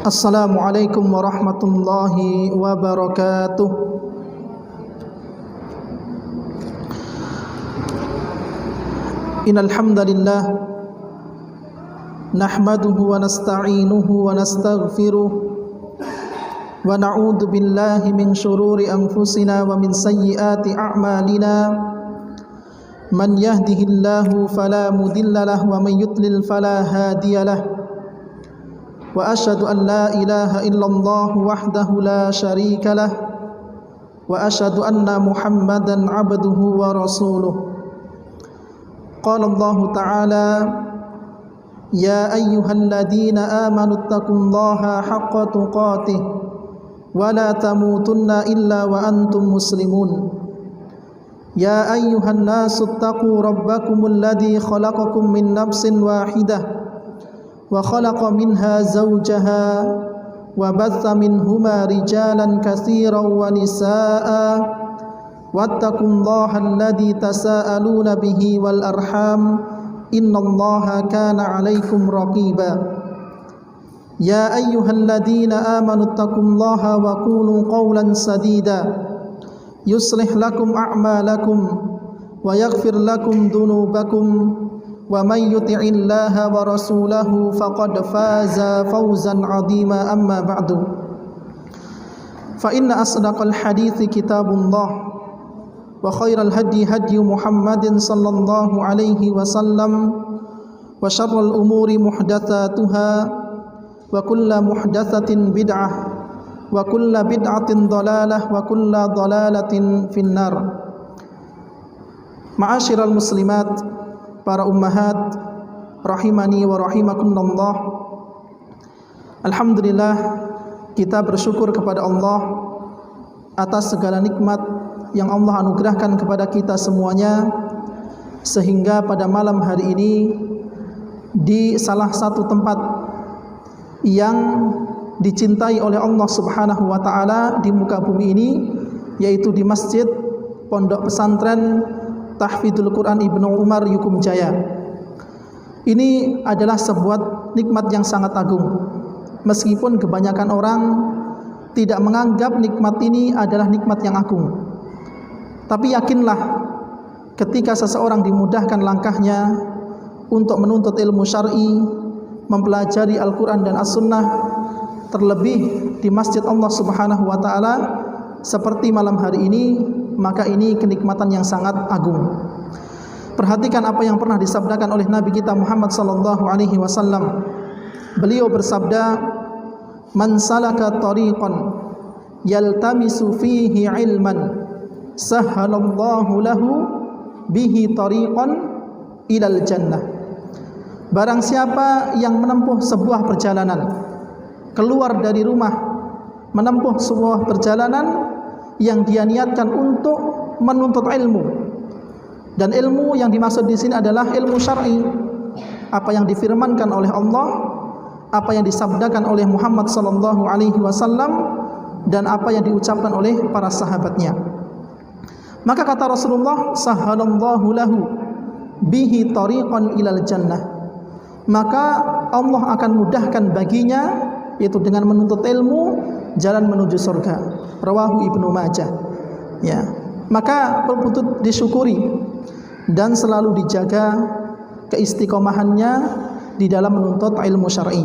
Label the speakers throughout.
Speaker 1: Assalamualaikum warahmatullahi wabarakatuh. Innal hamdalillah nahmaduhu wa nasta'inuhu wa nastaghfiruh wa na'udzu billahi min shururi anfusina wa min sayyiati a'malina. Man yahdihillahu fala mudilla lahu wa man yudlil fala hadiya lahu. Wa asyhadu an la ilaha illallah wahdahu la syarika lah wa asyhadu anna Muhammadan abduhu wa rasuluh. Qala Allah Ta'ala ya ayyuhalladzina amanu taqullaha haqqa tuqatih wa la tamutunna illa wa antum muslimun. Ya ayyuhan nasu taqu rabbakumul ladzi khalaqakum min nafsin wahidah wa khalaqa minha zawjaha wa batha minhuma rijalan katsiran wa nisaa'a wattaqullaha alladzi tasaaluna bihi wal arham innallaha kana 'alaikum raqiba. Ya ayyuhalladzina amanu taqullaha wa qulu qawlan sadida yuslih lakum a'malakum wa yaghfir lakum dhunubakum wa may yuti'illaha wa rasulahu faqad faza fawzan 'azima. Amma ba'du, fa inna asdaqal hadithi kitabullah wa khairal hadi hadi Muhammadin sallallahu alaihi wasallam wa syarrul umuri muhdatsatuha wa kullu muhdatsatin bid'ah wa kullu bid'atin dhalalah wa kullu dhalalatin finnar. Ma'asyiral muslimat, para ummahat rahimani wa rahimakumullah. Alhamdulillah, kita bersyukur kepada Allah atas segala nikmat yang Allah anugerahkan kepada kita semuanya, sehingga pada malam hari ini di salah satu tempat yang dicintai oleh Allah Subhanahu wa taala di muka bumi ini, yaitu di Masjid Pondok Pesantren Tahfidzul Quran Ibnu Umar Yukum Jaya. Ini adalah sebuah nikmat yang sangat agung. Meskipun kebanyakan orang tidak menganggap nikmat ini adalah nikmat yang agung, tapi yakinlah, ketika seseorang dimudahkan langkahnya untuk menuntut ilmu syar'i, mempelajari Al-Quran dan As-Sunnah, terlebih di masjid Allah Subhanahu wa ta'ala seperti malam hari ini, maka ini kenikmatan yang sangat agung. Perhatikan apa yang pernah disabdakan oleh Nabi kita Muhammad sallallahu alaihi wasallam. Beliau bersabda, "Man salaka tariqan yaltamisu fihi ilman, sahhalallahu lahu bihi tariqan ilal jannah." Barang siapa yang menempuh sebuah perjalanan, keluar dari rumah menempuh sebuah perjalanan yang dia niatkan untuk menuntut ilmu, dan ilmu yang dimaksud di sini adalah ilmu syar'i, apa yang difirmankan oleh Allah, apa yang disabdakan oleh Muhammad sallallahu alaihi wasallam, dan apa yang diucapkan oleh para sahabatnya. Maka kata Rasulullah, sahhalallahu lahu bihi tariqan ilal jannah, maka Allah akan mudahkan baginya, yaitu dengan menuntut ilmu, jalan menuju surga. Rawahu Ibnu Majah. Ya, maka perlu disyukuri dan selalu dijaga keistiqomahannya di dalam menuntut ilmu syar'i.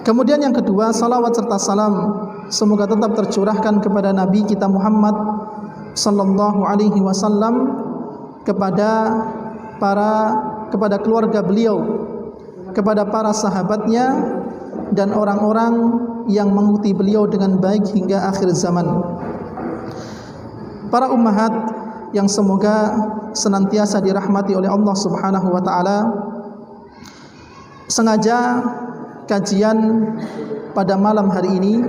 Speaker 1: Kemudian yang kedua, salawat serta salam semoga tetap tercurahkan kepada Nabi kita Muhammad sallallahu alaihi wasallam, kepada keluarga beliau, kepada para sahabatnya, dan orang-orang yang mengikuti beliau dengan baik hingga akhir zaman. Para ummahat yang semoga senantiasa dirahmati oleh Allah Subhanahu wa taala, sengaja kajian pada malam hari ini,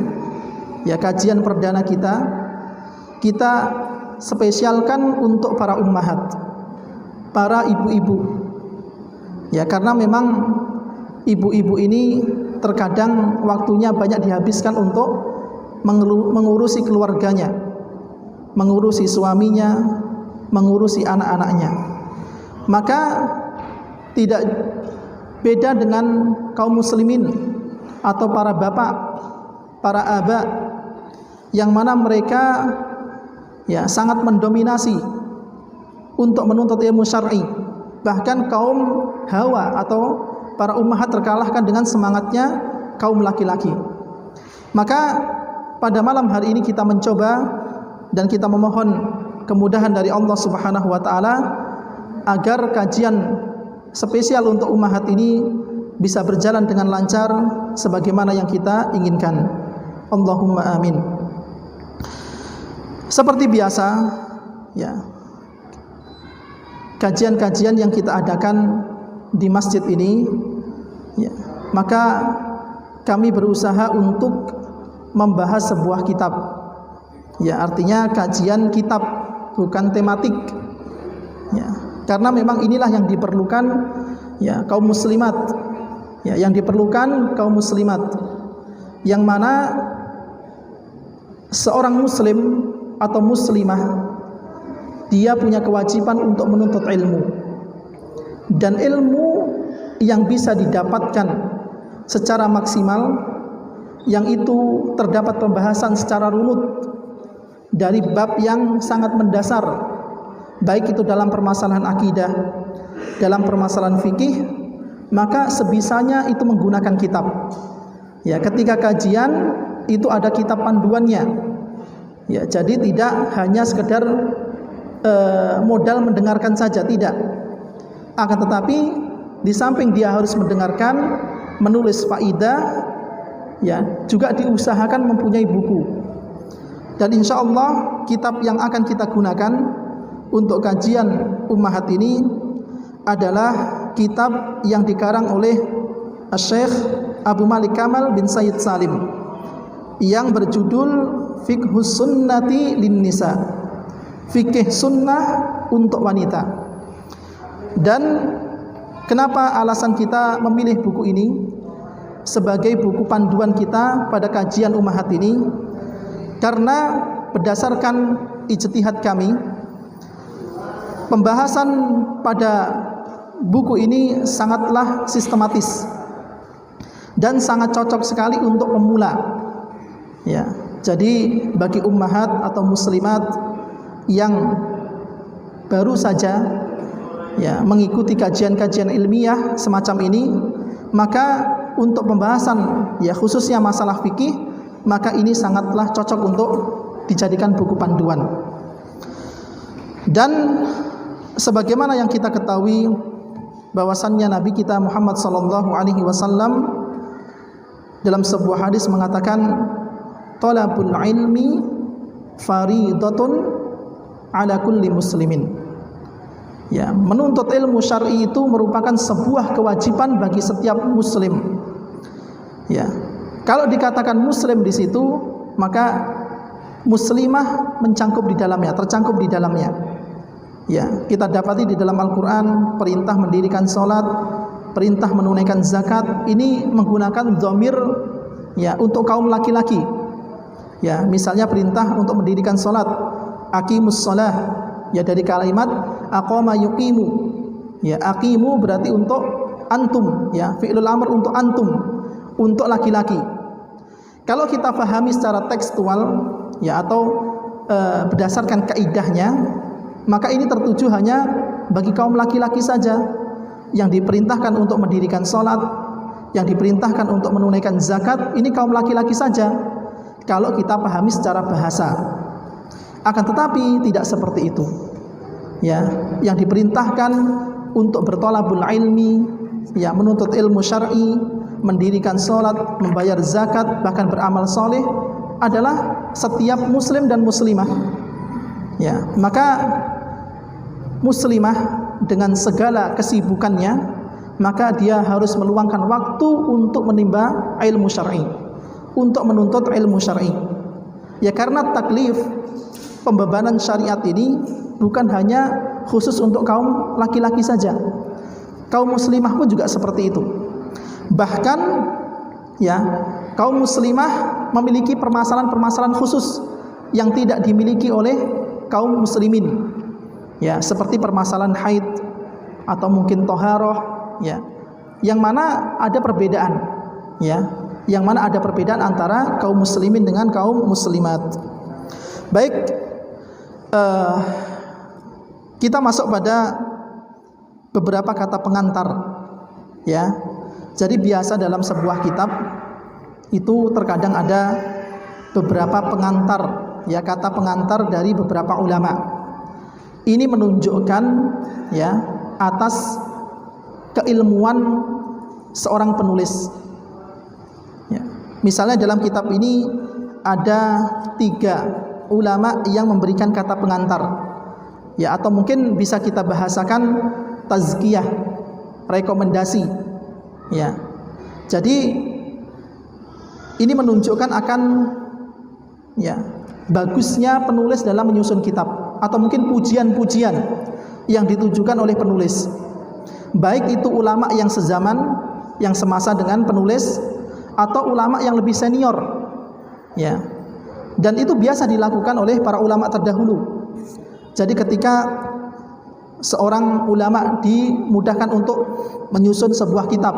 Speaker 1: ya kajian perdana kita spesialkan untuk para ummahat, para ibu-ibu. Ya, karena memang ibu-ibu ini terkadang waktunya banyak dihabiskan untuk mengurusi keluarganya, mengurusi suaminya, mengurusi anak-anaknya. Maka tidak beda dengan kaum muslimin atau para bapak, para aba, yang mana mereka ya sangat mendominasi untuk menuntut ilmu syar'i. Bahkan kaum hawa atau para ummahat terkalahkan dengan semangatnya kaum laki-laki. Maka pada malam hari ini kita mencoba dan kita memohon kemudahan dari Allah Subhanahu wa taala agar kajian spesial untuk ummahat ini bisa berjalan dengan lancar sebagaimana yang kita inginkan. Allahumma amin. Seperti biasa ya, kajian-kajian yang kita adakan di masjid ini ya, maka kami berusaha untuk membahas sebuah kitab. Ya, artinya kajian kitab, bukan tematik. Ya, karena memang inilah yang diperlukan ya kaum muslimat. Ya, yang diperlukan kaum muslimat. Yang mana seorang muslim atau muslimah dia punya kewajiban untuk menuntut ilmu. Dan ilmu yang bisa didapatkan secara maksimal, yang itu terdapat pembahasan secara runut dari bab yang sangat mendasar, baik itu dalam permasalahan akidah, dalam permasalahan fikih, maka sebisanya itu menggunakan kitab. Ya, ketika kajian itu ada kitab panduannya. Ya, jadi tidak hanya sekedar modal mendengarkan saja, tidak. Akan tetapi di samping dia harus mendengarkan, menulis faidah, ya, juga diusahakan mempunyai buku. Dan insya Allah kitab yang akan kita gunakan untuk kajian ummahat ini adalah kitab yang dikarang oleh Syekh Abu Malik Kamal bin Sayyid Salim yang berjudul Fiqhus Sunnati lin Nisa, fikih sunnah untuk wanita. Dan kenapa alasan kita memilih buku ini sebagai buku panduan kita pada kajian ummahat ini? Karena berdasarkan ijtihad kami, pembahasan pada buku ini sangatlah sistematis dan sangat cocok sekali untuk pemula. Ya, jadi bagi ummahat atau muslimat yang baru saja ya mengikuti kajian-kajian ilmiah semacam ini, maka untuk pembahasan ya khususnya masalah fikih, maka ini sangatlah cocok untuk dijadikan buku panduan. Dan sebagaimana yang kita ketahui bahwasannya Nabi kita Muhammad sallallahu alaihi wasallam dalam sebuah hadis mengatakan, talabul ilmi faridatun ala kulli muslimin. Ya, menuntut ilmu syar'i itu merupakan sebuah kewajiban bagi setiap muslim. Ya. Kalau dikatakan muslim di situ, maka muslimah mencangkup di dalamnya, tercangkup di dalamnya. Ya, kita dapati di dalam Al-Qur'an perintah mendirikan salat, perintah menunaikan zakat, ini menggunakan dhamir ya untuk kaum laki-laki. Ya, misalnya perintah untuk mendirikan salat, aqimus shalah, ya dari kalimat aqama yuqimu. Ya, aqimu berarti untuk antum, ya, fi'lul amr untuk antum, untuk laki-laki. Kalau kita pahami secara tekstual ya atau berdasarkan kaidahnya, maka ini tertuju hanya bagi kaum laki-laki saja yang diperintahkan untuk mendirikan salat, yang diperintahkan untuk menunaikan zakat, ini kaum laki-laki saja kalau kita pahami secara bahasa. Akan tetapi tidak seperti itu. Ya, yang diperintahkan untuk bertolabul ilmi, ya menuntut ilmu syar'i, mendirikan salat, membayar zakat, bahkan beramal soleh adalah setiap muslim dan muslimah. Ya, maka muslimah dengan segala kesibukannya, maka dia harus meluangkan waktu untuk menimba ilmu syar'i, untuk menuntut ilmu syar'i. Ya, karena taklif pembebanan syariat ini bukan hanya khusus untuk kaum laki-laki saja. Kaum muslimah pun juga seperti itu. Bahkan ya, kaum muslimah memiliki permasalahan-permasalahan khusus yang tidak dimiliki oleh kaum muslimin. Ya, seperti permasalahan haid atau mungkin toharoh, ya, yang mana ada perbedaan. Ya, yang mana ada perbedaan antara kaum muslimin dengan kaum muslimat. Baik, kita masuk pada beberapa kata pengantar, ya. Jadi biasa dalam sebuah kitab itu terkadang ada beberapa pengantar, ya, kata pengantar dari beberapa ulama. Ini menunjukkan, ya, atas keilmuan seorang penulis. Ya. Misalnya dalam kitab ini ada 3 ulama yang memberikan kata pengantar, ya, atau mungkin bisa kita bahasakan tazkiyah, rekomendasi, ya. Jadi ini menunjukkan akan, ya, bagusnya penulis dalam menyusun kitab, atau mungkin pujian-pujian yang ditujukan oleh penulis, baik itu ulama yang sezaman, yang semasa dengan penulis, atau ulama yang lebih senior, ya. Dan itu biasa dilakukan oleh para ulama terdahulu. Jadi ketika seorang ulama dimudahkan untuk menyusun sebuah kitab,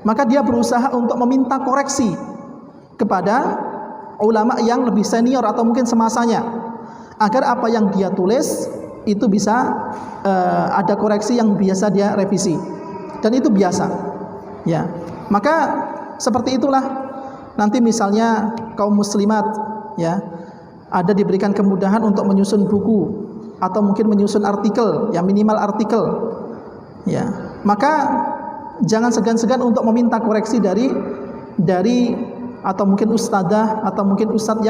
Speaker 1: maka dia berusaha untuk meminta koreksi kepada ulama yang lebih senior atau mungkin semasanya, agar apa yang dia tulis itu bisa ada koreksi yang biasa dia revisi, dan itu biasa, ya. Maka seperti itulah nanti misalnya kaum muslimat, ya, ada diberikan kemudahan untuk menyusun buku atau mungkin menyusun artikel, ya, minimal artikel, ya. Maka jangan segan-segan untuk meminta koreksi dari atau mungkin ustadzah atau mungkin ustadz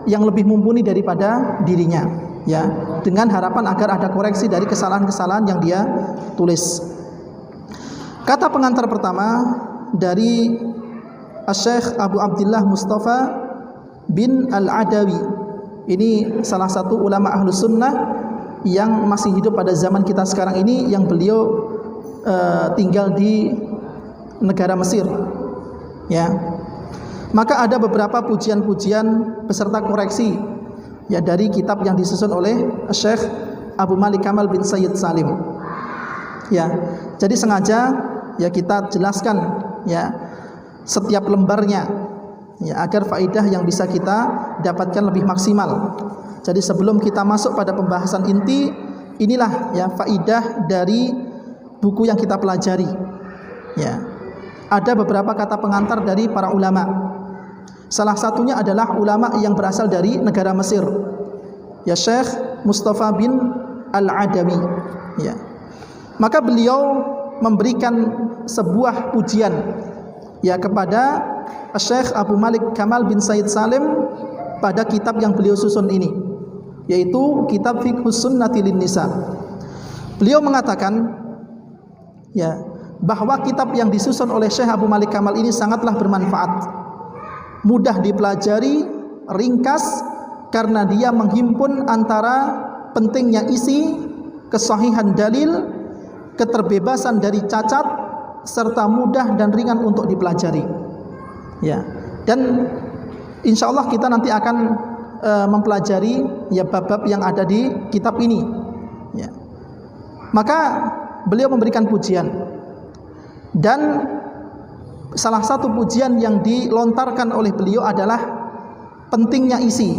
Speaker 1: yang lebih mumpuni daripada dirinya, ya, dengan harapan agar ada koreksi dari kesalahan-kesalahan yang dia tulis. Kata pengantar pertama dari Syekh Abu Abdullah Mustafa bin Al-Adawi. Ini salah satu ulama Ahlus Sunnah yang masih hidup pada zaman kita sekarang ini, yang beliau tinggal di negara Mesir, ya. Maka ada beberapa pujian-pujian beserta koreksi, ya, dari kitab yang disusun oleh Syekh Abu Malik Kamal bin Sayyid Salim, ya. Jadi sengaja, ya, kita jelaskan, ya, setiap lembarnya, ya, agar faidah yang bisa kita dapatkan lebih maksimal. Jadi sebelum kita masuk pada pembahasan inti, inilah, ya, faidah dari buku yang kita pelajari, ya. Ada beberapa kata pengantar dari para ulama. Salah satunya adalah ulama yang berasal dari negara Mesir, ya, Syekh Mustafa bin Al-Adawi, ya. Maka beliau memberikan sebuah pujian, ya, kepada Syekh Abu Malik Kamal bin Sayyid Salim pada kitab yang beliau susun ini, yaitu kitab Fiqhus Sunnati lin Nisa. Beliau mengatakan, ya, bahwa kitab yang disusun oleh Syekh Abu Malik Kamal ini sangatlah bermanfaat, mudah dipelajari, ringkas, karena dia menghimpun antara pentingnya isi, kesahihan dalil, keterbebasan dari cacat, serta mudah dan ringan untuk dipelajari, ya. Dan insya Allah kita nanti akan mempelajari, ya, bab-bab yang ada di kitab ini, ya. Maka beliau memberikan pujian, dan salah satu pujian yang dilontarkan oleh beliau adalah pentingnya isi,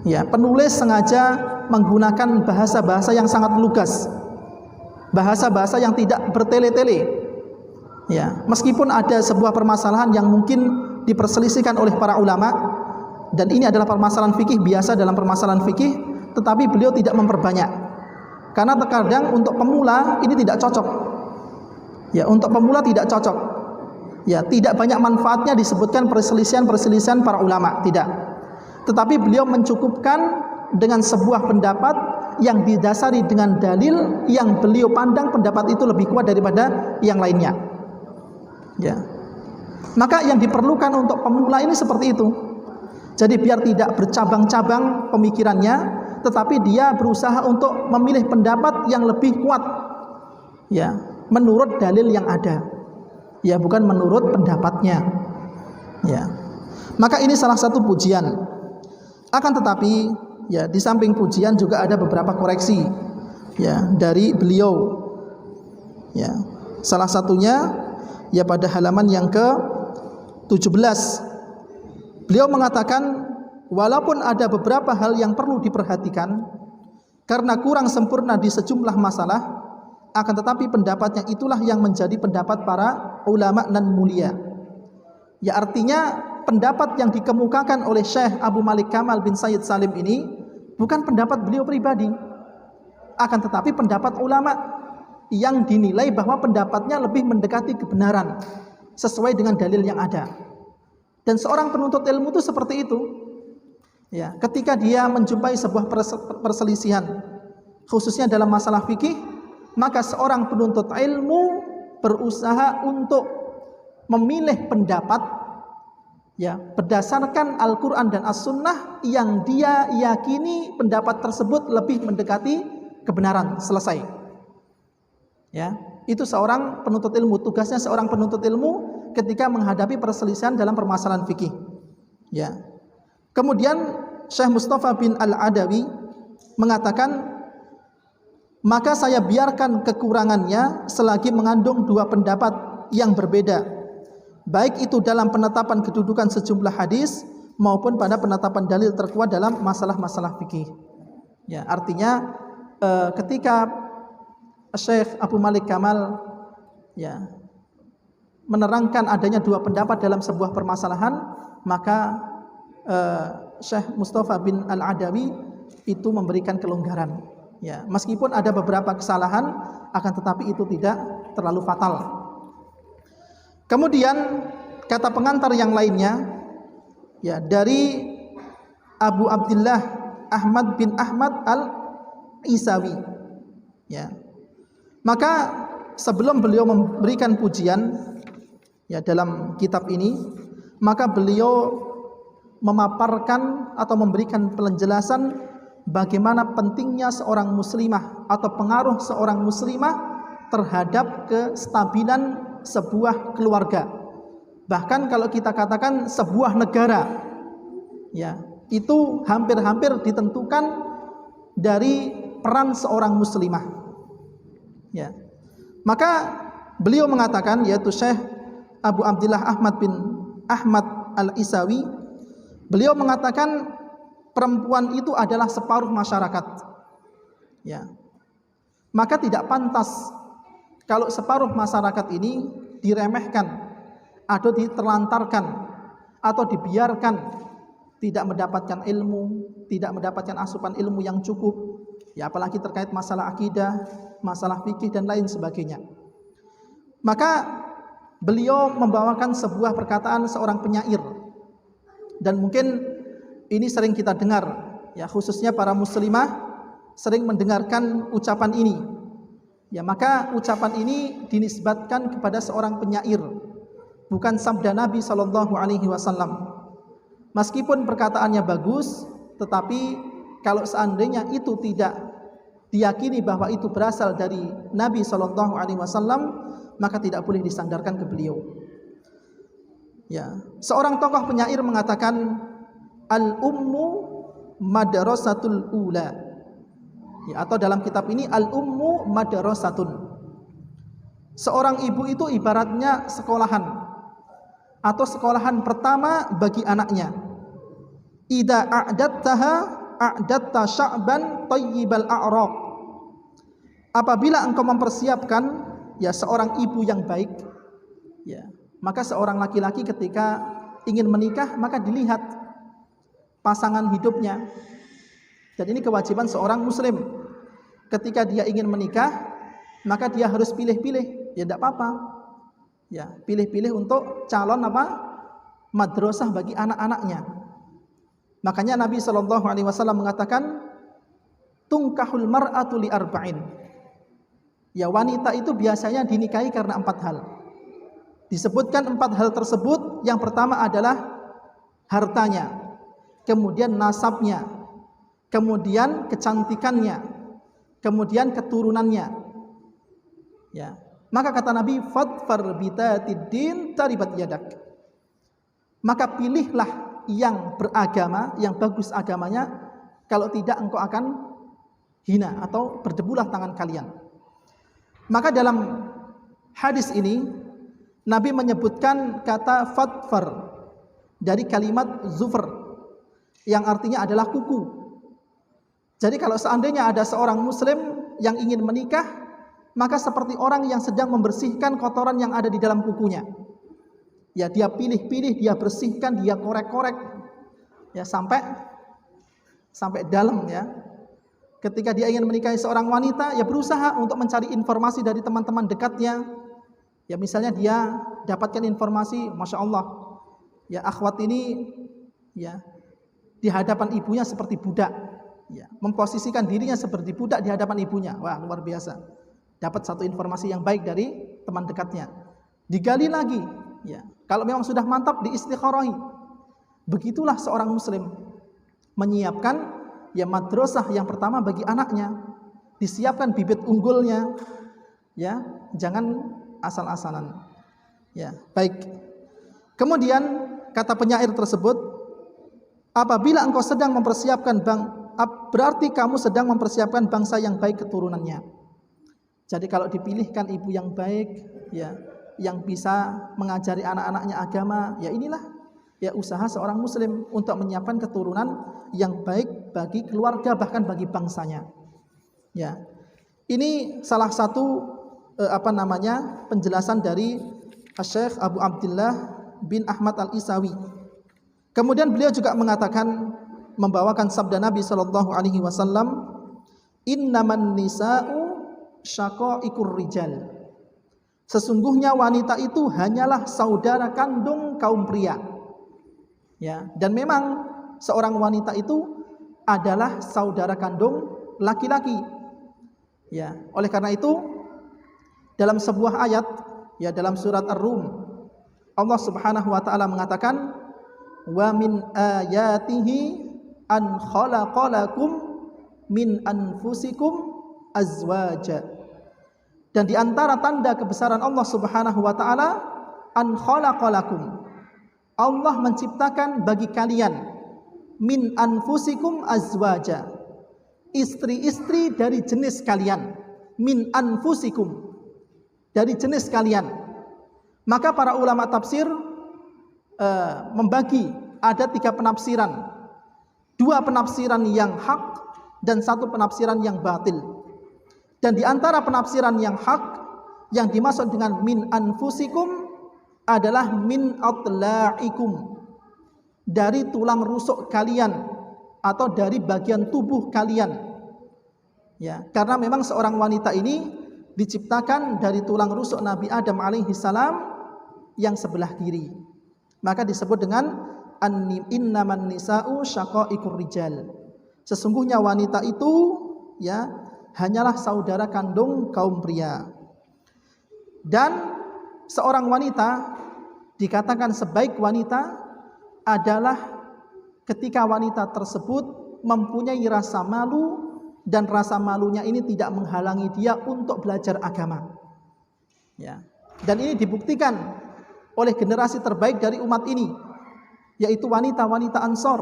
Speaker 1: ya. Penulis sengaja menggunakan bahasa-bahasa yang sangat lugas, bahasa-bahasa yang tidak bertele-tele, ya. Meskipun ada sebuah permasalahan yang mungkin diperselisihkan oleh para ulama, dan ini adalah permasalahan fikih biasa dalam permasalahan fikih, tetapi beliau tidak memperbanyak, karena terkadang untuk pemula ini tidak cocok, ya. Untuk pemula tidak cocok, ya, tidak banyak manfaatnya disebutkan perselisihan-perselisihan para ulama, tidak. Tetapi beliau mencukupkan dengan sebuah pendapat yang didasari dengan dalil yang beliau pandang pendapat itu lebih kuat daripada yang lainnya, ya. Maka yang diperlukan untuk pemula ini seperti itu. Jadi biar tidak bercabang-cabang pemikirannya, tetapi dia berusaha untuk memilih pendapat yang lebih kuat, ya, menurut dalil yang ada, ya, bukan menurut pendapatnya, ya. Maka ini salah satu pujian. Akan tetapi, ya, di samping pujian juga ada beberapa koreksi, ya, dari beliau, ya. Salah satunya, ya, pada halaman yang ke Beliau mengatakan, walaupun ada beberapa hal yang perlu diperhatikan karena kurang sempurna di sejumlah masalah, akan tetapi pendapatnya itulah yang menjadi pendapat para ulama nan mulia. Ya, artinya pendapat yang dikemukakan oleh Syekh Abu Malik Kamal bin Sayyid Salim ini bukan pendapat beliau pribadi, akan tetapi pendapat ulama yang dinilai bahwa pendapatnya lebih mendekati kebenaran sesuai dengan dalil yang ada. Dan seorang penuntut ilmu itu seperti itu. Ya, ketika dia menjumpai sebuah perselisihan, khususnya dalam masalah fikih, maka seorang penuntut ilmu berusaha untuk memilih pendapat, ya, berdasarkan Al-Quran dan As-Sunnah yang dia yakini pendapat tersebut lebih mendekati kebenaran. Selesai. Ya, itu seorang penuntut ilmu. Tugasnya seorang penuntut ilmu ketika menghadapi perselisihan dalam permasalahan fikih. Ya. Kemudian Syekh Mustafa bin Al-Adawi mengatakan, maka saya biarkan kekurangannya selagi mengandung dua pendapat yang berbeda, baik itu dalam penetapan kedudukan sejumlah hadis maupun pada penetapan dalil terkuat dalam masalah-masalah fikih. Ya, artinya ketika Syekh Abu Malik Kamal, ya, menerangkan adanya dua pendapat dalam sebuah permasalahan, maka Syekh Mustafa bin Al-Adawi itu memberikan kelonggaran. Ya, meskipun ada beberapa kesalahan, akan tetapi itu tidak terlalu fatal. Kemudian kata pengantar yang lainnya, ya, dari Abu Abdullah Ahmad bin Ahmad Al-Isawi. Ya. Maka sebelum beliau memberikan pujian, ya, dalam kitab ini, maka beliau memaparkan atau memberikan penjelasan bagaimana pentingnya seorang muslimah atau pengaruh seorang muslimah terhadap kestabilan sebuah keluarga. Bahkan kalau kita katakan sebuah negara, ya, itu hampir-hampir ditentukan dari peran seorang muslimah. Ya. Maka beliau mengatakan, yaitu Syekh Abu Abdullah Ahmad bin Ahmad Al-Isawi, beliau mengatakan perempuan itu adalah separuh masyarakat. Ya. Maka tidak pantas kalau separuh masyarakat ini diremehkan atau diterlantarkan atau dibiarkan tidak mendapatkan ilmu, tidak mendapatkan asupan ilmu yang cukup, ya, apalagi terkait masalah akidah, masalah fikih dan lain sebagainya. Maka beliau membawakan sebuah perkataan seorang penyair, dan mungkin ini sering kita dengar, ya, khususnya para muslimah sering mendengarkan ucapan ini. Ya, maka ucapan ini dinisbatkan kepada seorang penyair, bukan sabda Nabi SAW. Meskipun perkataannya bagus, tetapi kalau seandainya itu tidak diyakini bahwa itu berasal dari Nabi SAW, maka tidak boleh disandarkan ke beliau. Ya, seorang tokoh penyair mengatakan, al-ummu madrasatul ula. Ya, atau dalam kitab ini, al-ummu madrasatun. Seorang ibu itu ibaratnya sekolahan atau sekolahan pertama bagi anaknya. Idza a'dattaha a'datta sya'ban thayyibal a'raq. Apabila engkau mempersiapkan, ya, seorang ibu yang baik, ya, maka seorang laki-laki ketika ingin menikah, maka dilihat pasangan hidupnya. Dan ini kewajiban seorang muslim. Ketika dia ingin menikah, maka dia harus pilih-pilih. Ya, tidak apa-apa. Ya, pilih-pilih untuk calon apa? Madrasah bagi anak-anaknya. Makanya Nabi SAW mengatakan, tungkahul mar'atu li arba'in. Ya, wanita itu biasanya dinikahi karena 4 hal. Disebutkan 4 hal tersebut. Yang pertama adalah hartanya, kemudian nasabnya, kemudian kecantikannya, kemudian keturunannya. Ya. Maka kata Nabi, fadfar bitatid din taribat yadak. Maka pilihlah yang beragama, yang bagus agamanya, kalau tidak engkau akan hina atau berdebulah tangan kalian. Maka dalam hadis ini Nabi menyebutkan kata fadfar dari kalimat zufr yang artinya adalah kuku. Jadi kalau seandainya ada seorang muslim yang ingin menikah, maka seperti orang yang sedang membersihkan kotoran yang ada di dalam kukunya. Ya, dia pilih-pilih, dia bersihkan, dia korek-korek, ya sampai dalam ya. Ketika dia ingin menikahi seorang wanita, ya berusaha untuk mencari informasi dari teman-teman dekatnya. Ya misalnya dia dapatkan informasi, Masya Allah, ya akhwat ini ya di hadapan ibunya seperti budak, ya memposisikan dirinya seperti budak di hadapan ibunya. Wah, luar biasa. Dapat satu informasi yang baik dari teman dekatnya. Digali lagi, ya. Kalau memang sudah mantap, diistikharahi. Begitulah seorang muslim menyiapkan ya madrasah yang pertama bagi anaknya, disiapkan bibit unggulnya, ya jangan asal-asalan. Ya baik. Kemudian kata penyair tersebut, apabila engkau sedang mempersiapkan berarti kamu sedang mempersiapkan bangsa yang baik keturunannya. Jadi kalau dipilihkan ibu yang baik, ya yang bisa mengajari anak-anaknya agama, ya inilah ya usaha seorang muslim untuk menyiapkan keturunan yang baik bagi keluarga, bahkan bagi bangsanya. Ya. Ini salah satu penjelasan dari Syekh Abu Abdullah bin Ahmad Al-Isawi. Kemudian beliau juga mengatakan, membawakan sabda Nabi sallallahu alaihi wasallam, "Innaman nisa'u syaqa'iqur rijal." Sesungguhnya wanita itu hanyalah saudara kandung kaum pria. Ya, dan memang seorang wanita itu adalah saudara kandung laki-laki. Ya, oleh karena itu dalam sebuah ayat ya dalam surat Ar-Rum Allah Subhanahu wa taala mengatakan, "Wa min ayatihi an khalaqalakum min anfusikum azwaja." Dan di antara tanda kebesaran Allah Subhanahu wa taala, an khalaqalakum, Allah menciptakan bagi kalian min anfusikum azwaja, istri-istri dari jenis kalian, min anfusikum, dari jenis kalian. Maka para ulama tafsir membagi ada 3 penafsiran, 2 penafsiran yang hak dan 1 penafsiran yang batil. Dan di antara penafsiran yang hak yang dimaksud dengan min anfusikum adalah min atla'ikum, dari tulang rusuk kalian atau dari bagian tubuh kalian. Ya, karena memang seorang wanita ini diciptakan dari tulang rusuk Nabi Adam alaihi salam yang sebelah kiri. Maka disebut dengan innaman nisa'u syaqa'iqur rijal. Sesungguhnya wanita itu ya hanyalah saudara kandung kaum pria. Dan seorang wanita dikatakan sebaik wanita adalah ketika wanita tersebut mempunyai rasa malu, dan rasa malunya ini tidak menghalangi dia untuk belajar agama. Ya. Dan ini dibuktikan oleh generasi terbaik dari umat ini, yaitu wanita-wanita Ansor,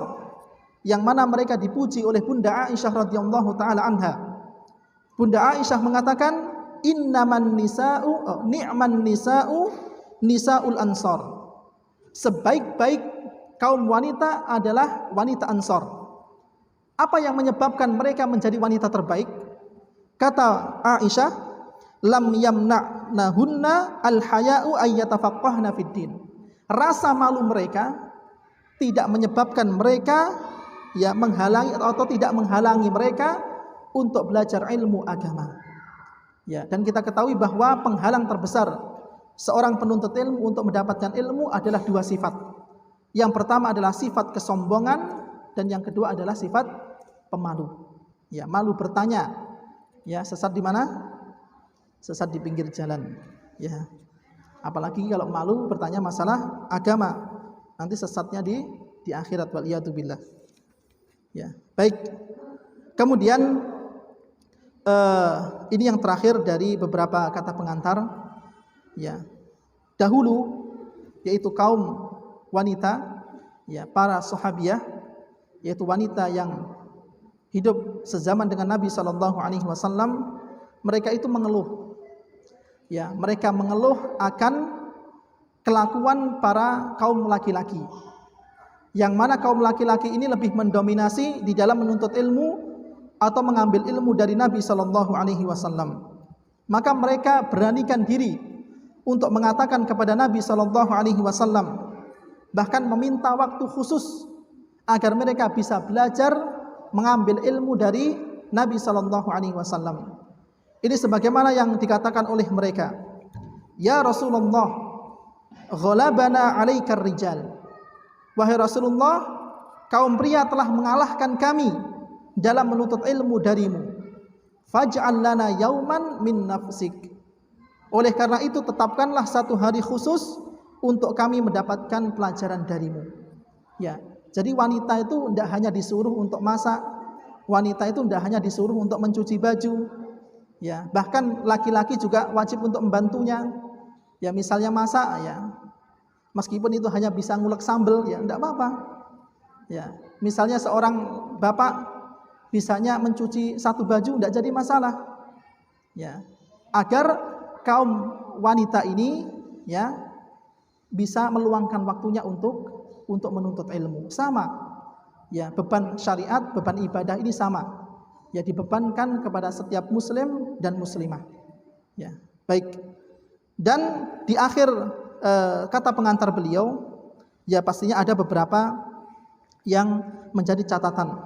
Speaker 1: yang mana mereka dipuji oleh Bunda Aisyah radhiyallahu taala anha. Bunda Aisyah mengatakan, "Innaman nisa'u ni'man nisa'u nisaul Ansor." Sebaik-baik kaum wanita adalah wanita Ansor. Apa yang menyebabkan mereka menjadi wanita terbaik? Kata Aisyah, "Lam yamna'nahunna al-haya'u ayyatafaqqahna fid din." Rasa malu mereka tidak menyebabkan mereka ya menghalangi atau tidak menghalangi mereka untuk belajar ilmu agama. Ya, dan kita ketahui bahwa penghalang terbesar seorang penuntut ilmu untuk mendapatkan ilmu adalah 2 sifat. Yang pertama adalah sifat kesombongan, dan yang kedua adalah sifat pemalu. Ya, malu bertanya. Ya, sesat di mana? Sesat di pinggir jalan. Ya. Apalagi kalau malu bertanya masalah agama. Nanti sesatnya di akhirat, wal iyadu billah. Ya, baik. Kemudian ini yang terakhir dari beberapa kata pengantar. Ya, dahulu yaitu kaum wanita, ya para sahabiah, yaitu wanita yang hidup sezaman dengan Nabi sallallahu alaihi wasallam, mereka itu mengeluh. Ya, mereka mengeluh akan kelakuan para kaum laki-laki, yang mana kaum laki-laki ini lebih mendominasi di dalam menuntut ilmu atau mengambil ilmu dari Nabi Shallallahu Alaihi Wasallam. Maka mereka beranikan diri untuk mengatakan kepada Nabi Shallallahu Alaihi Wasallam, bahkan meminta waktu khusus agar mereka bisa belajar mengambil ilmu dari Nabi Shallallahu Alaihi Wasallam. Ini sebagaimana yang dikatakan oleh mereka, ya Rasulullah, ghalabana 'alaikar rijal. Wahai Rasulullah, kaum pria telah mengalahkan kami dalam menuntut ilmu darimu. Faj'al lana yauman min nafsik. Oleh karena itu tetapkanlah satu hari khusus untuk kami mendapatkan pelajaran darimu. Ya, jadi wanita itu tidak hanya disuruh untuk masak, wanita itu tidak hanya disuruh untuk mencuci baju. Ya, bahkan laki-laki juga wajib untuk membantunya. Ya, misalnya masak, ya, meskipun itu hanya bisa ngulek sambal, ya tidak apa-apa. Ya, misalnya seorang bapak bisanya mencuci satu baju, tidak jadi masalah. Ya, agar kaum wanita ini, ya, bisa meluangkan waktunya untuk menuntut ilmu. Sama, ya, beban syariat, beban ibadah ini sama. Ya, dibebankan kepada setiap muslim dan muslimah. Ya, baik. Dan di akhir kata pengantar beliau, ya pastinya ada beberapa yang menjadi catatan,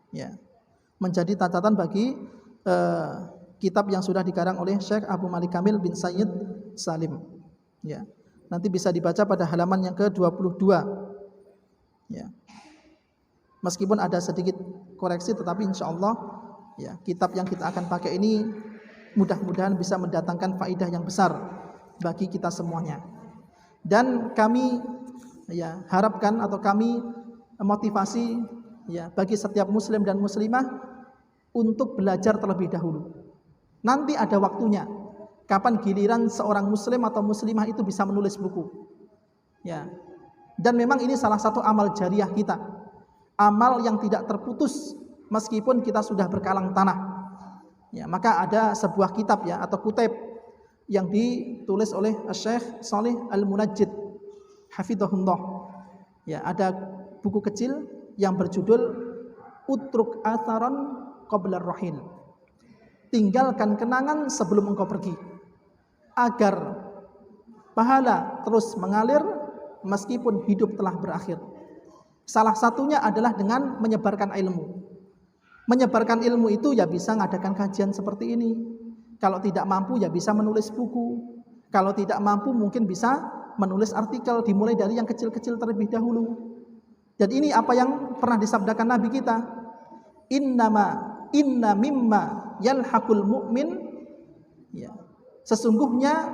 Speaker 1: ya, menjadi catatan bagi kitab yang sudah dikarang oleh Syekh Abu Malik Kamil bin Sayyid Salim. Ya, nanti bisa dibaca pada halaman yang ke-22. Ya, meskipun ada sedikit koreksi, tetapi insya Allah, ya, kitab yang kita akan pakai ini mudah-mudahan bisa mendatangkan faidah yang besar bagi kita semuanya. Dan kami, ya, harapkan atau kami motivasi, ya, bagi setiap muslim dan muslimah untuk belajar terlebih dahulu. Nanti ada waktunya kapan giliran seorang muslim atau muslimah itu bisa menulis buku. Ya. Dan memang ini salah satu amal jariah kita. Amal yang tidak terputus meskipun kita sudah berkalang tanah. Ya, maka ada sebuah kitab, ya, atau kutip yang ditulis oleh Syekh Shalih Al-Munajjid hafizahullah. Ya, ada buku kecil yang berjudul Utruk Atharon Qabla Rahil. Tinggalkan kenangan sebelum engkau pergi, agar pahala terus mengalir meskipun hidup telah berakhir. Salah satunya adalah dengan menyebarkan ilmu. Menyebarkan ilmu itu ya bisa mengadakan kajian seperti ini. Kalau tidak mampu ya bisa menulis buku. Kalau tidak mampu mungkin bisa menulis artikel, dimulai dari yang kecil-kecil terlebih dahulu. Dan ini apa yang pernah disabdakan Nabi kita. Inna mimma yalhaqul mu'min, ya, sesungguhnya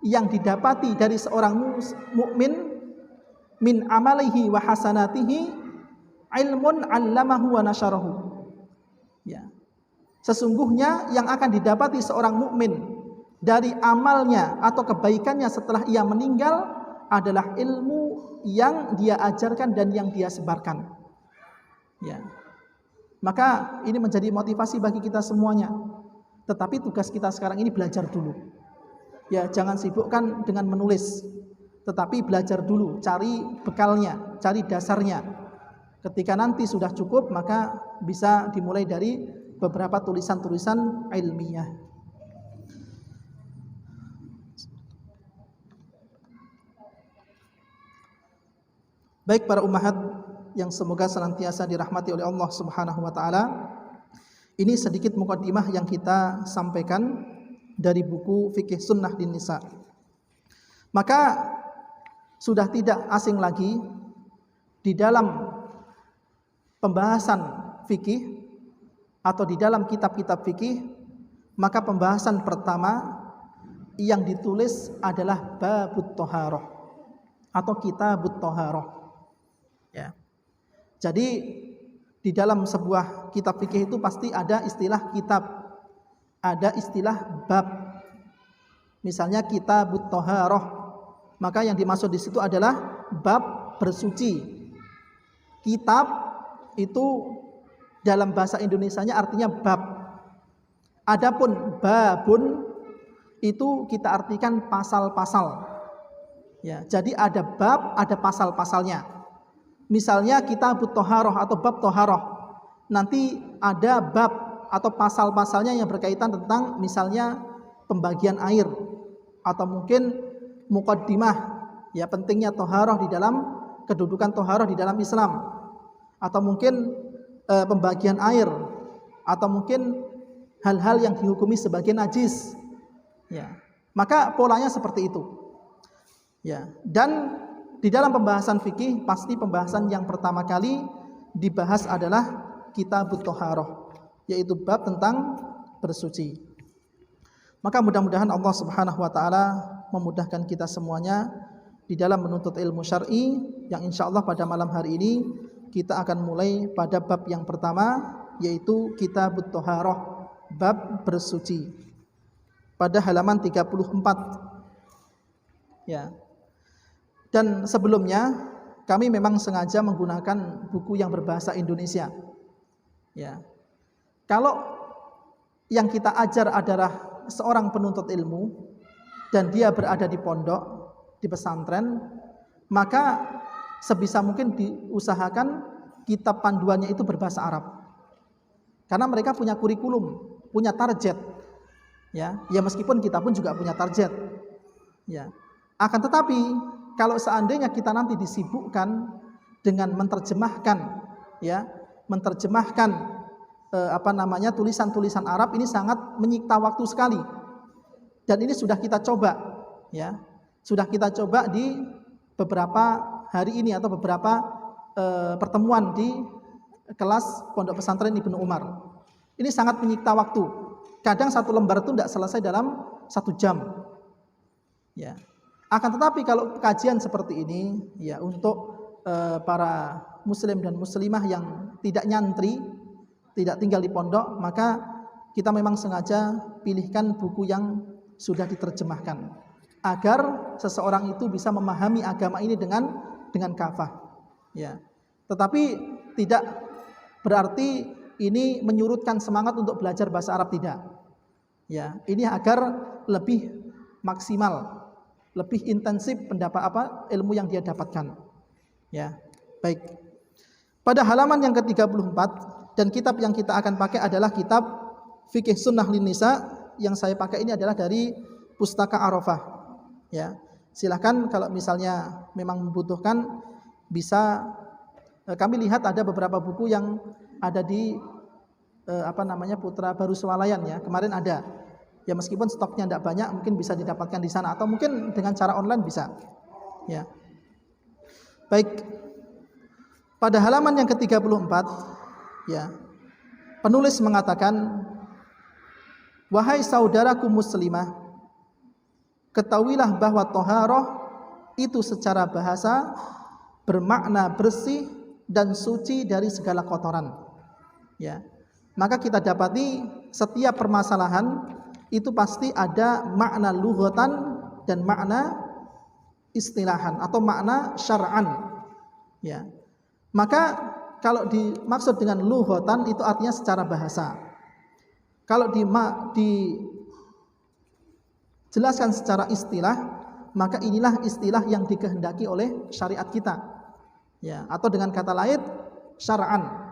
Speaker 1: yang didapati dari seorang mukmin min amalihi wa hasanatihi ilmun 'allamahu wa nasyarahu. Ya. Sesungguhnya yang akan didapati seorang mukmin dari amalnya atau kebaikannya setelah ia meninggal adalah ilmu yang dia ajarkan dan yang dia sebarkan. Ya. Maka ini menjadi motivasi bagi kita semuanya. Tetapi tugas kita sekarang ini belajar dulu. Ya, jangan sibukkan dengan menulis, tetapi belajar dulu, cari bekalnya, cari dasarnya. Ketika nanti sudah cukup, maka bisa dimulai dari beberapa tulisan-tulisan ilmiah. Baik para ummahat yang semoga senantiasa dirahmati oleh Allah Subhanahu wa taala. Ini sedikit mukaddimah yang kita sampaikan dari buku Fikih Sunnah di Nisa. Maka sudah tidak asing lagi di dalam pembahasan fikih atau di dalam kitab-kitab fikih, maka pembahasan pertama yang ditulis adalah babut thaharah atau kitabut thaharah. Ya. Jadi di dalam sebuah kitab fikih itu pasti ada istilah kitab, ada istilah bab. Misalnya kitabut thaharah, maka yang dimaksud di situ adalah bab bersuci. Kitab itu dalam bahasa Indonesianya artinya bab. Adapun babun itu kita artikan pasal-pasal. Ya, jadi ada bab, ada pasal-pasalnya. Misalnya kitabut toharoh atau bab toharoh, nanti ada bab atau pasal-pasalnya yang berkaitan tentang misalnya pembagian air, atau mungkin muqaddimah, ya pentingnya toharoh di dalam kedudukan toharoh di dalam Islam, atau mungkin pembagian air, atau mungkin hal-hal yang dihukumi sebagai najis. Ya, maka polanya seperti itu. Ya, dan di dalam pembahasan fikih pasti pembahasan yang pertama kali dibahas adalah kitabut toharoh, yaitu bab tentang bersuci. Maka mudah-mudahan Allah Subhanahu wa taala memudahkan kita semuanya di dalam menuntut ilmu syar'i, yang insyaallah pada malam hari ini kita akan mulai pada bab yang pertama, yaitu kitabut toharoh, bab bersuci, pada halaman 34. Ya. Dan sebelumnya kami memang sengaja menggunakan buku yang berbahasa Indonesia. Ya. Kalau yang kita ajar adalah seorang penuntut ilmu dan dia berada di pondok, di pesantren, maka sebisa mungkin diusahakan kitab panduannya itu berbahasa Arab. Karena mereka punya kurikulum, punya target. Ya, meskipun kita pun juga punya target. Ya. Akan tetapi kalau seandainya kita nanti disibukkan dengan menerjemahkan, ya, tulisan-tulisan Arab, ini sangat menyita waktu sekali. Dan ini sudah kita coba, ya, sudah kita coba di beberapa hari ini atau beberapa pertemuan di kelas Pondok Pesantren Ibnu Umar. Ini sangat menyita waktu. Kadang satu lembar itu tidak selesai dalam 1 jam. Ya. Akan tetapi kalau kajian seperti ini, ya, untuk para muslim dan muslimah yang tidak nyantri, tidak tinggal di pondok, maka kita memang sengaja pilihkan buku yang sudah diterjemahkan agar seseorang itu bisa memahami agama ini dengan kafah. Ya. Tetapi tidak berarti ini menyurutkan semangat untuk belajar bahasa Arab, tidak. Ya, ini agar lebih maksimal, lebih intensif ilmu yang dia dapatkan. Ya, baik. Pada halaman yang ke-34 dan kitab yang kita akan pakai adalah kitab Fikih Sunnah Lin Nisa, yang saya pakai ini adalah dari Pustaka Arafah. Ya, silakan kalau misalnya memang membutuhkan bisa kami lihat ada beberapa buku yang ada di Putra Baru Swalayan, ya. Kemarin ada. Ya, meskipun stoknya tidak banyak, mungkin bisa didapatkan di sana atau mungkin dengan cara online bisa. Ya. Baik. Pada halaman yang ke-34, ya. Penulis mengatakan, "Wahai saudaraku muslimah, ketahuilah bahwa toharoh itu secara bahasa bermakna bersih dan suci dari segala kotoran." Ya. Maka kita dapati setiap permasalahan itu pasti ada makna lughatan dan makna istilahan atau makna syar'an. Ya. Maka kalau dimaksud dengan lughatan itu artinya secara bahasa. Kalau dijelaskan secara istilah, maka inilah istilah yang dikehendaki oleh syariat kita. Ya, atau dengan kata lain syar'an.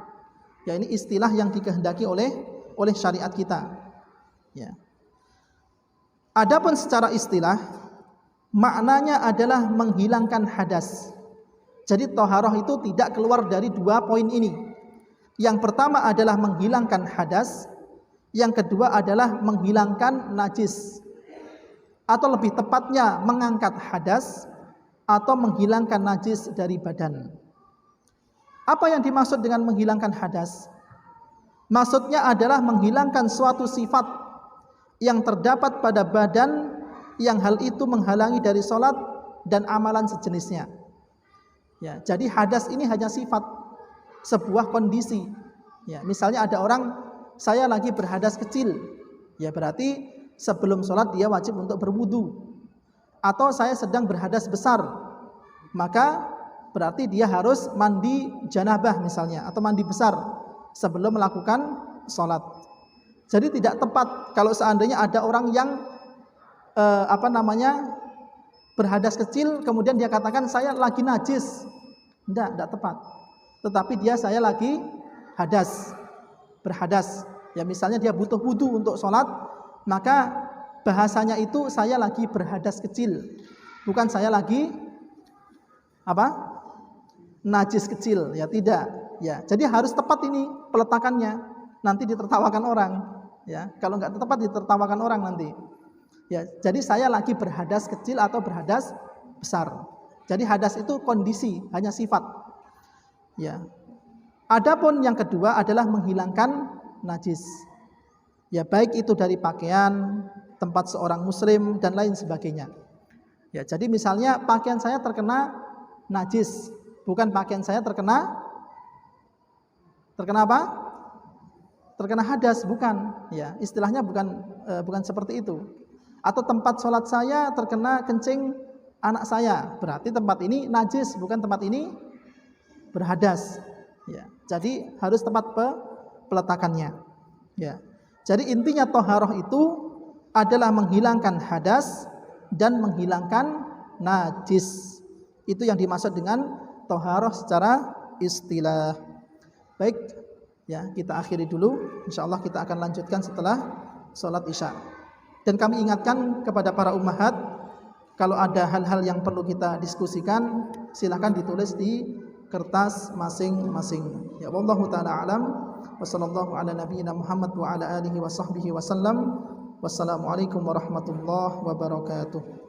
Speaker 1: Ya, ini istilah yang dikehendaki oleh syariat kita. Ya. Adapun secara istilah, maknanya adalah menghilangkan hadas. Jadi toharoh itu tidak keluar dari 2 poin ini. Yang pertama adalah menghilangkan hadas, yang kedua adalah menghilangkan najis, atau lebih tepatnya mengangkat hadas atau menghilangkan najis dari badan. Apa yang dimaksud dengan menghilangkan hadas? Maksudnya adalah menghilangkan suatu sifat yang terdapat pada badan, yang hal itu menghalangi dari sholat dan amalan sejenisnya. Ya, jadi hadas ini hanya sifat, sebuah kondisi. Ya, misalnya ada orang, saya lagi berhadas kecil, ya berarti sebelum sholat dia wajib untuk berwudu. Atau saya sedang berhadas besar, maka berarti dia harus mandi janabah misalnya, atau mandi besar sebelum melakukan sholat. Jadi tidak tepat kalau seandainya ada orang yang berhadas kecil kemudian dia katakan saya lagi najis. Tidak tepat. Tetapi dia saya lagi berhadas. Ya misalnya dia butuh wudu untuk sholat, maka bahasanya itu saya lagi berhadas kecil, bukan saya lagi najis kecil. Ya tidak. Ya jadi harus tepat ini peletakannya. Nanti ditertawakan orang. Ya kalau nggak tepat ditertawakan orang nanti. Ya jadi saya lagi berhadas kecil atau berhadas besar. Jadi hadas itu kondisi, hanya sifat. Ya. Adapun yang kedua adalah menghilangkan najis. Ya baik itu dari pakaian, tempat seorang muslim dan lain sebagainya. Ya jadi misalnya pakaian saya terkena najis, bukan pakaian saya terkena apa? Terkena hadas, bukan. Ya istilahnya bukan seperti itu. Atau tempat sholat saya terkena kencing anak saya, berarti tempat ini najis, bukan tempat ini berhadas. Ya jadi harus tepat peletakannya. Ya. Jadi intinya toharoh itu adalah menghilangkan hadas dan menghilangkan najis. Itu yang dimaksud dengan toharoh secara istilah. Baik, ya kita akhiri dulu. Insyaallah kita akan lanjutkan setelah sholat isya. Dan kami ingatkan kepada para ummahat, kalau ada hal-hal yang perlu kita diskusikan, silakan ditulis di kertas masing-masing. Ya wallahu taala alam. Wassallallahu ala nabiyyina Muhammad wa ala alihi wa sahbihi wasallam. Wassalamualaikum warahmatullahi wabarakatuh.